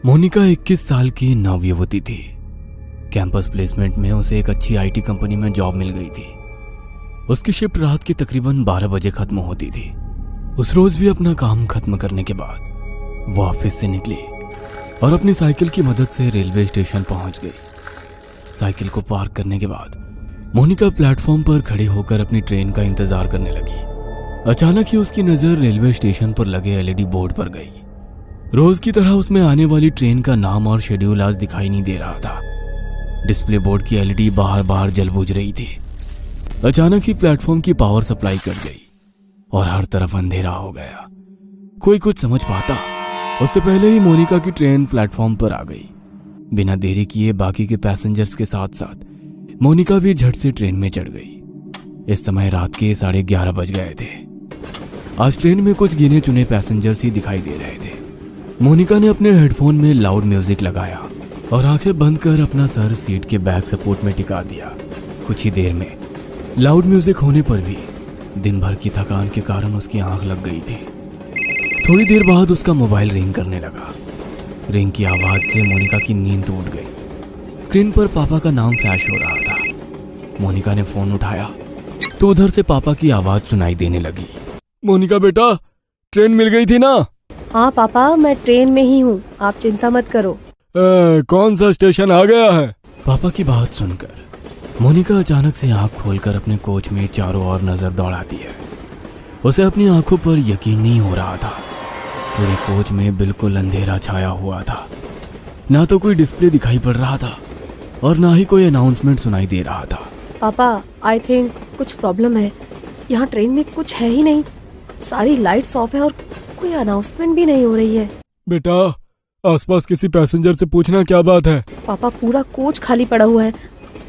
मोनिका 21 साल की नवयुवती थी। कैंपस प्लेसमेंट में उसे एक अच्छी आईटी कंपनी में जॉब मिल गई थी। उसकी शिफ्ट रात की तकरीबन 12 बजे खत्म होती थी। उस रोज भी अपना काम खत्म करने के बाद वो ऑफिस से निकली और अपनी साइकिल की मदद से रेलवे स्टेशन पहुंच गई। साइकिल को पार्क करने के बाद मोनिका प्लेटफॉर्म पर खड़ी होकर अपनी ट्रेन का इंतजार करने लगी। अचानक ही उसकी नजर रेलवे स्टेशन पर लगे एलईडी बोर्ड पर गई। रोज की तरह उसमें आने वाली ट्रेन का नाम और शेड्यूल आज दिखाई नहीं दे रहा था। डिस्प्ले बोर्ड की एलईडी बाहर बाहर जल बुझ रही थी। अचानक ही प्लेटफॉर्म की पावर सप्लाई कट गई और हर तरफ अंधेरा हो गया। कोई कुछ समझ पाता उससे पहले ही मोनिका की ट्रेन प्लेटफॉर्म पर आ गई। बिना देरी किए बाकी के पैसेंजर्स के साथ साथ मोनिका भी झट से ट्रेन में चढ़ गई। इस समय रात के 11:30 बज गए थे। आज ट्रेन में कुछ गिने चुने पैसेंजर्स ही दिखाई दे रहे थे। मोनिका ने अपने हेडफोन में लाउड म्यूजिक लगाया और आंखें बंद कर अपना सर सीट के बैक सपोर्ट में टिका दिया। कुछ ही देर में लाउड म्यूजिक होने पर भी दिन भर की थकान के कारण उसकी आंख लग गई थी। थोड़ी देर बाद उसका मोबाइल रिंग करने लगा। रिंग की आवाज से मोनिका की नींद टूट गई। स्क्रीन पर पापा का नाम फ्लैश हो रहा था। मोनिका ने फोन उठाया तो उधर से पापा की आवाज सुनाई देने लगी। मोनिका बेटा, ट्रेन मिल गई थी ना? हाँ पापा, मैं ट्रेन में ही हूँ, आप चिंता मत करो। कौन सा स्टेशन आ गया है? पापा की बात सुनकर मोनिका अचानक से आंख खोलकर अपने कोच में चारों ओर नजर दौड़ाती है। उसे अपनी आंखों पर यकीन नहीं हो रहा था। पूरे कोच में बिल्कुल अंधेरा छाया हुआ था। ना तो कोई डिस्प्ले दिखाई पड़ रहा था और ना ही कोई अनाउंसमेंट सुनाई दे रहा था। पापा, आई थिंक कुछ प्रॉब्लम है। यहाँ ट्रेन में कुछ है ही नहीं। सारी लाइट्स ऑफ है और कोई अनाउंसमेंट भी नहीं हो रही है। बेटा, आसपास किसी पैसेंजर से पूछना क्या बात है। पापा, पूरा कोच खाली पड़ा हुआ है।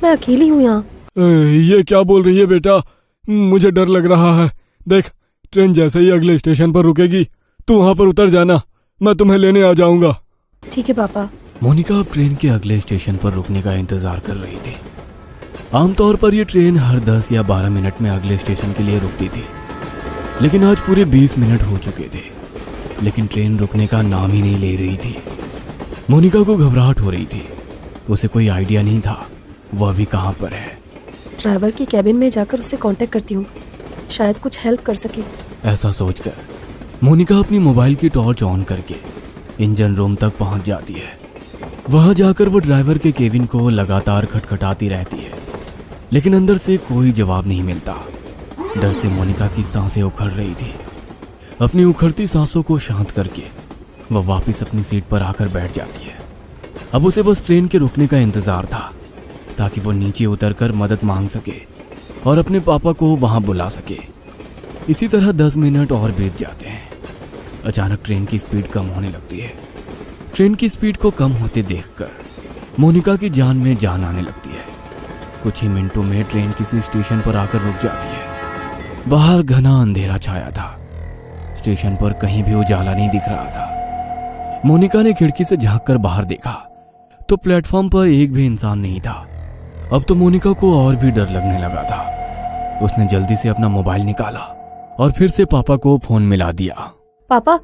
मैं अकेली हूँ यहाँ। ये क्या बोल रही है बेटा? मुझे डर लग रहा है। देख, ट्रेन जैसे ही अगले स्टेशन पर रुकेगी तू वहाँ पर उतर जाना, मैं तुम्हें लेने आ जाऊंगा। ठीक है पापा। मोनिका अब ट्रेन के अगले स्टेशन पर रुकने का इंतजार कर रही थी। आमतौर पर यह ट्रेन हर 10 या 12 मिनट में अगले स्टेशन के लिए रुकती थी, लेकिन आज पूरे 20 मिनट हो चुके थे, लेकिन ट्रेन रुकने का नाम ही नहीं ले रही थी। मोनिका को घबराहट हो रही थी। उसे कोई आइडिया नहीं था वह अभी कहाँ पर है। ड्राइवर की कैबिन में जाकर उससे कांटेक्ट करती हूँ, शायद कुछ हेल्प कर सके। ऐसा सोचकर मोनिका अपनी मोबाइल की टॉर्च ऑन करके इंजन रूम तक पहुंच जाती है। वहां जाकर वो ड्राइवर के केबिन को लगातार खटखटाती रहती है, लेकिन अंदर से कोई जवाब नहीं मिलता। डर से मोनिका की सांसें उखड़ रही थी। अपनी उखड़ती सांसों को शांत करके वह वापस अपनी सीट पर आकर बैठ जाती है। अब उसे बस ट्रेन के रुकने का इंतजार था ताकि वो नीचे उतरकर मदद मांग सके और अपने पापा को वहां बुला सके। इसी तरह 10 मिनट और बीत जाते हैं। अचानक ट्रेन की स्पीड कम होने लगती है। ट्रेन की स्पीड को कम होते देखकर मोनिका की जान में जान आने लगती है। कुछ ही मिनटों में ट्रेन किसी स्टेशन पर आकर रुक जाती है। बाहर घना अंधेरा छाया था। स्टेशन पर कहीं भी उजाला नहीं दिख रहा था। मोनिका ने खिड़की से झांककर बाहर देखा तो प्लेटफॉर्म पर एक भी इंसान नहीं था। अब तो मोनिका को और भी डर लगने लगा था। उसने जल्दी से अपना मोबाइल निकाला और फिर से पापा को फोन मिला दिया। पापा,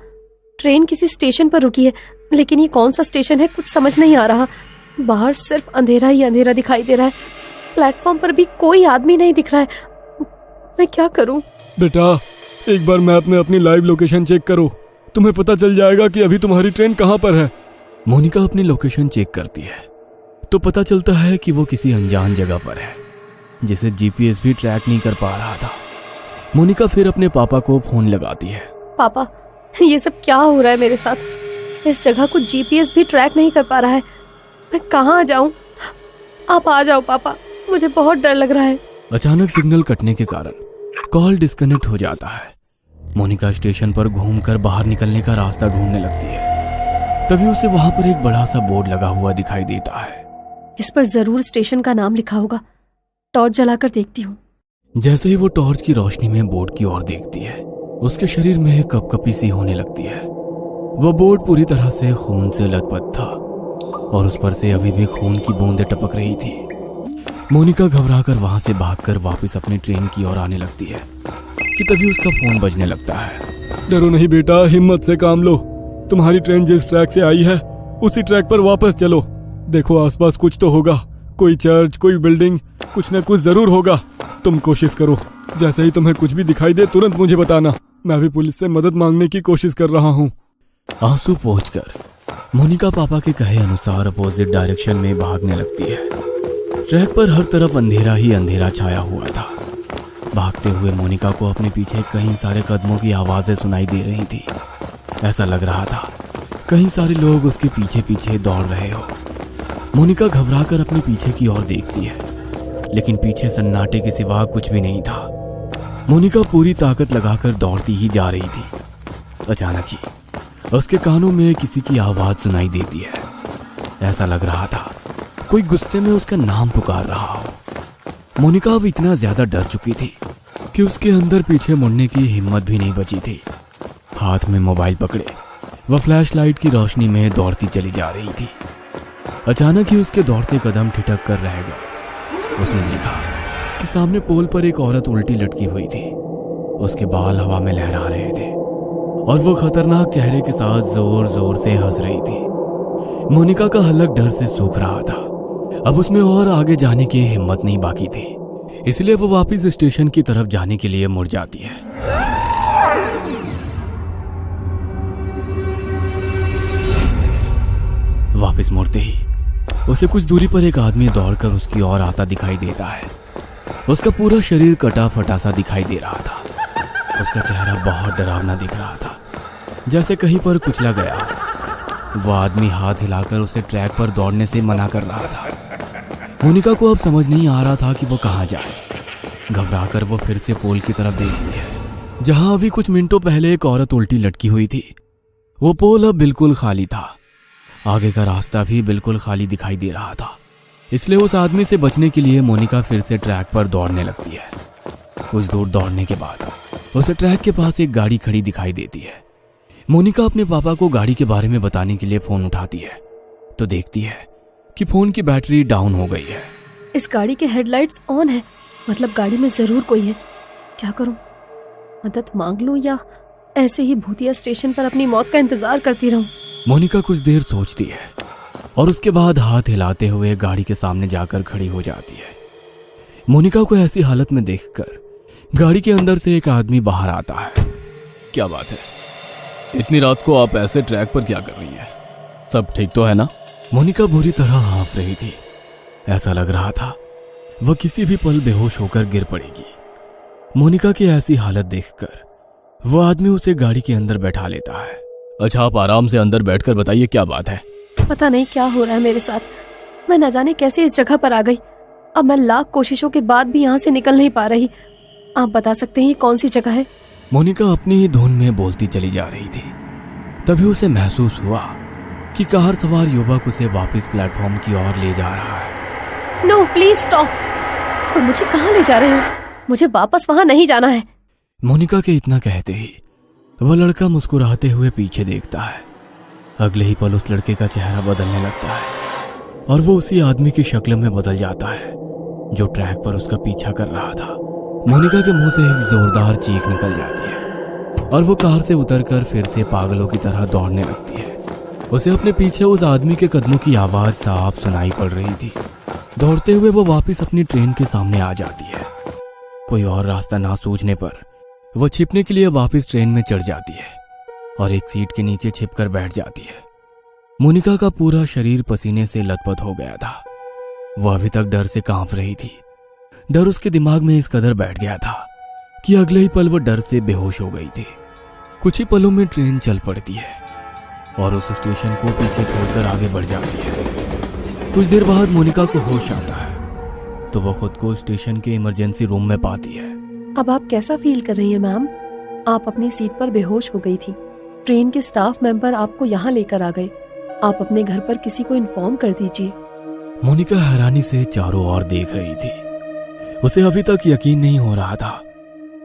ट्रेन किसी स्टेशन पर रुकी है, लेकिन ये कौन सा स्टेशन है कुछ समझ नहीं आ रहा। बाहर सिर्फ अंधेरा ही अंधेरा दिखाई दे रहा है। प्लेटफॉर्म पर भी कोई आदमी नहीं दिख रहा है। मैं क्या करूं? बेटा, एक बार मैप में अपनी लाइव लोकेशन चेक करो, तुम्हें पता चल जाएगा कि अभी तुम्हारी ट्रेन कहां पर है। मोनिका अपनी लोकेशन चेक करती है तो पता चलता है कि वो किसी अनजान जगह पर है जिसे जीपीएस भी ट्रैक नहीं कर पा रहा था। मोनिका फिर अपने पापा को फोन लगाती है। पापा, ये सब क्या हो रहा है मेरे साथ? इस जगह को जीपीएस भी ट्रैक नहीं कर पा रहा है। मैं कहाँ जाऊं? आप आ जाओ पापा, मुझे बहुत डर लग रहा है। अचानक सिग्नल कटने के कारण कॉल डिस्कनेक्ट हो जाता है। मोनिका स्टेशन पर घूमकर बाहर निकलने का रास्ता ढूंढने लगती है। तभी उसे वहां पर एक बड़ा सा बोर्ड लगा हुआ दिखाई देता है। इस पर जरूर स्टेशन का नाम लिखा होगा। टॉर्च जलाकर देखती हूँ। जैसे ही वो टॉर्च की रोशनी में बोर्ड की ओर देखती है, उसके शरीर में कपकपी सी होने लगती है। वह बोर्ड पूरी तरह से खून से लथपथ था और उस पर से अभी भी खून की बूंदें टपक रही थी। मोनिका घबराकर वहां से भागकर वापस अपनी ट्रेन की ओर आने लगती है कि तभी उसका फोन बजने लगता है। डरो नहीं बेटा, हिम्मत से काम लो। तुम्हारी ट्रेन जिस ट्रैक से आई है उसी ट्रैक पर वापस चलो। देखो आसपास कुछ तो होगा, कोई चर्च, कोई बिल्डिंग, कुछ न कुछ जरूर होगा। तुम कोशिश करो, जैसे ही तुम्हें कुछ भी दिखाई दे तुरंत मुझे बताना। मैं भी पुलिस से मदद मांगने की कोशिश कर रहा हूँ। आंसू पोंछकर मोनिका पापा के कहे अनुसार अपोजिट डायरेक्शन में भागने लगती है। ट्रैक पर हर तरफ अंधेरा ही अंधेरा छाया हुआ था। भागते हुए मोनिका को अपने पीछे कई सारे कदमों की आवाजें सुनाई दे रही थी। ऐसा लग रहा था कई सारे लोग उसके पीछे पीछे दौड़ रहे हो। मोनिका घबराकर अपने पीछे की ओर देखती है, लेकिन पीछे सन्नाटे के सिवा कुछ भी नहीं था। मोनिका पूरी ताकत लगाकर दौड़ती ही जा रही थी। अचानक ही उसके कानों में किसी की आवाज सुनाई देती है। ऐसा लग रहा था कोई गुस्से में उसका नाम पुकार रहा हो। मोनिका अब इतना ज्यादा डर चुकी थी कि उसके अंदर पीछे मुड़ने की हिम्मत भी नहीं बची थी। हाथ में मोबाइल पकड़े वह फ्लैश लाइट की रोशनी में दौड़ती चली जा रही थी। अचानक ही उसके दौड़ते कदम ठिठक कर रह गए। उसने देखा कि सामने पोल पर एक औरत उल्टी लटकी हुई थी। उसके बाल हवा में लहरा रहे थे और वो खतरनाक चेहरे के साथ जोर जोर से हंस रही थी। मोनिका का हलक डर से सूख रहा था। अब उसमें और आगे जाने की हिम्मत नहीं बाकी थी, इसलिए वो वापस स्टेशन की तरफ जाने के लिए मुड़ जाती है। वापस मुड़ते ही उसे कुछ दूरी पर एक आदमी दौड़कर उसकी ओर आता दिखाई देता है। उसका पूरा शरीर कटा फटा सा दिखाई दे रहा था। उसका चेहरा बहुत डरावना दिख रहा था, जैसे कहीं पर कुचला गया। वो आदमी हाथ हिलाकर उसे ट्रैक पर दौड़ने से मना कर रहा था। मोनिका को अब समझ नहीं आ रहा था कि वो कहाँ जाए। घबराकर वो फिर से पोल की तरफ देखती है, जहां अभी कुछ मिनटों पहले एक औरत उल्टी लटकी हुई थी। वो पोल अब बिल्कुल खाली था। आगे का रास्ता भी बिल्कुल खाली दिखाई दे रहा था, इसलिए उस आदमी से बचने के लिए मोनिका फिर से ट्रैक पर दौड़ने लगती है। कुछ दूर दौड़ने के बाद उसे ट्रैक के पास एक गाड़ी खड़ी दिखाई देती है। मोनिका अपने पापा को गाड़ी के बारे में बताने के लिए फोन उठाती है तो देखती है कि फोन की बैटरी डाउन हो गई है। इस गाड़ी के हेडलाइट्स ऑन है, मतलब गाड़ी में जरूर कोई है। क्या करूं? मदद मांग लूं या ऐसे ही भूतिया स्टेशन पर अपनी मौत का इंतजार करती रहूं? मोनिका कुछ देर सोचती है और उसके बाद हाथ हिलाते हुए गाड़ी के सामने जाकर खड़ी हो जाती है। मोनिका को ऐसी हालत में देखकर गाड़ी के अंदर से एक आदमी बाहर आता है। क्या बात है, इतनी रात को आप ऐसे ट्रैक पर क्या कर रही हैं? सब ठीक तो है ना? मोनिका बुरी तरह हाँफ रही थी। ऐसा लग रहा था वह किसी भी पल बेहोश होकर गिर पड़ेगी। मोनिका की ऐसी हालत देखकर वह आदमी उसे गाड़ी के अंदर बैठा लेता है। अच्छा, आप आराम से अंदर बैठकर बताइए क्या बात है। पता नहीं क्या हो रहा है मेरे साथ। मैं न जाने कैसे इस जगह पर आ गई। अब मैं लाख कोशिशों के बाद भी यहाँ से निकल नहीं पा रही। आप बता सकते हैं ये कौन सी जगह है? मोनिका अपनी ही धुन में बोलती चली जा रही थी। तभी उसे महसूस हुआ कि कार सवार युवक उसे वापस प्लेटफॉर्म की ओर ले जा रहा है। No please stop. तुम मुझे कहाँ ले जा रहे हो? मुझे वापस वहां नहीं जाना है। मोनिका के इतना कहते ही वह लड़का मुस्कुराते हुए पीछे देखता है। अगले ही पल उस लड़के का चेहरा बदलने लगता है और वो उसी आदमी की शक्ल में बदल जाता है जो ट्रैक पर उसका पीछा कर रहा था। मोनिका के मुंह से एक जोरदार चीख निकल जाती है और वो कार से उतरकर फिर से पागलों की तरह दौड़ने लगती है। उसे अपने पीछे उस आदमी के कदमों की आवाज साफ सुनाई पड़ रही थी। दौड़ते हुए वो वापस अपनी ट्रेन के सामने आ जाती है। कोई और रास्ता ना सूझने पर वो छिपने के लिए वापस ट्रेन में चढ़ जाती है और एक सीट के नीचे छिपकर बैठ जाती है। मोनिका का पूरा शरीर पसीने से लथपथ हो गया था। वह अभी तक डर से कांप रही थी। डर उसके दिमाग में इस कदर बैठ गया था कि अगले ही पल वो डर से बेहोश हो गई थी। कुछ ही पलों में ट्रेन चल पड़ती है और उस स्टेशन को पीछे छोड़कर आगे बढ़ जाती है। कुछ देर बाद मोनिका को होश आता है तो वो खुद को स्टेशन के इमरजेंसी रूम में पाती है। अब आप कैसा फील कर रही हैं मैम? आप अपनी सीट पर बेहोश हो गई थी। ट्रेन के स्टाफ मेंबर आपको यहाँ लेकर आ गए। आप अपने घर पर किसी को इन्फॉर्म कर दीजिए। मोनिका हैरानी से चारों ओर देख रही थी। उसे अभी तक यकीन नहीं हो रहा था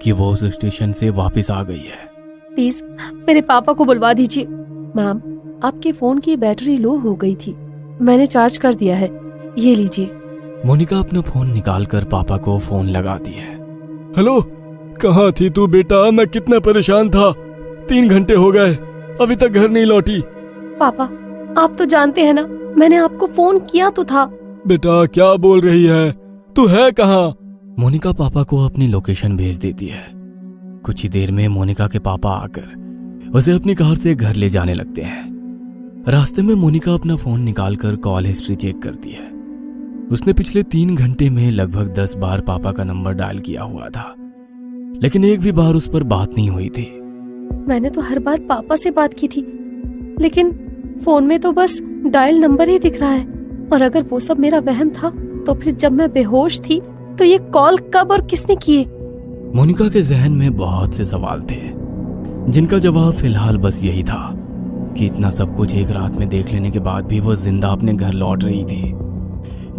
कि वो उस स्टेशन से वापस आ गई है। प्लीज मेरे पापा को बुलवा दीजिए। मैम, आपके फोन की बैटरी लो हो गई थी, मैंने चार्ज कर दिया है, ये लीजिए। मोनिका अपना फोन निकालकर पापा को फोन लगाती है। हेलो, कहाँ थी तू बेटा? मैं कितना परेशान था। 3 घंटे हो गए, अभी तक घर नहीं लौटी। पापा, आप तो जानते हैं ना, मैंने आपको फोन किया तो था। बेटा क्या बोल रही है? तू है कहाँ? मोनिका पापा को अपनी लोकेशन भेज देती है। कुछ ही देर में मोनिका के पापा आकर उसे अपनी कार से घर ले जाने लगते हैं। रास्ते में मोनिका अपना फोन निकालकर कॉल हिस्ट्री चेक करती है। उसने पिछले 3 घंटे में लगभग 10 बार पापा का नंबर डायल किया हुआ था, लेकिन एक भी बार उस पर बात नहीं हुई थी। मैंने तो हर बार पापा से बात की थी, लेकिन फोन में तो बस डायल नंबर ही दिख रहा है। और अगर वो सब मेरा वहम था, तो फिर जब मैं बेहोश थी तो ये कॉल कब और किसने किए? मोनिका के जहन में बहुत से सवाल थे, जिनका जवाब फिलहाल बस यही था कि इतना सब कुछ एक रात में देख लेने के बाद भी वो जिंदा अपने घर लौट रही थी।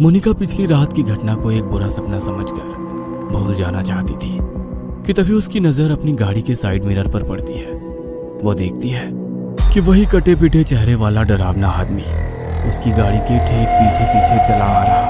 मोनिका पिछली रात की घटना को एक बुरा सपना समझकर भूल जाना चाहती थी कि तभी उसकी नजर अपनी गाड़ी के साइड मिरर पर पड़ती है। वो देखती है कि वही कटे पिटे चेहरे वाला डरावना आदमी उसकी गाड़ी के ठीक पीछे पीछे चला आ रहा।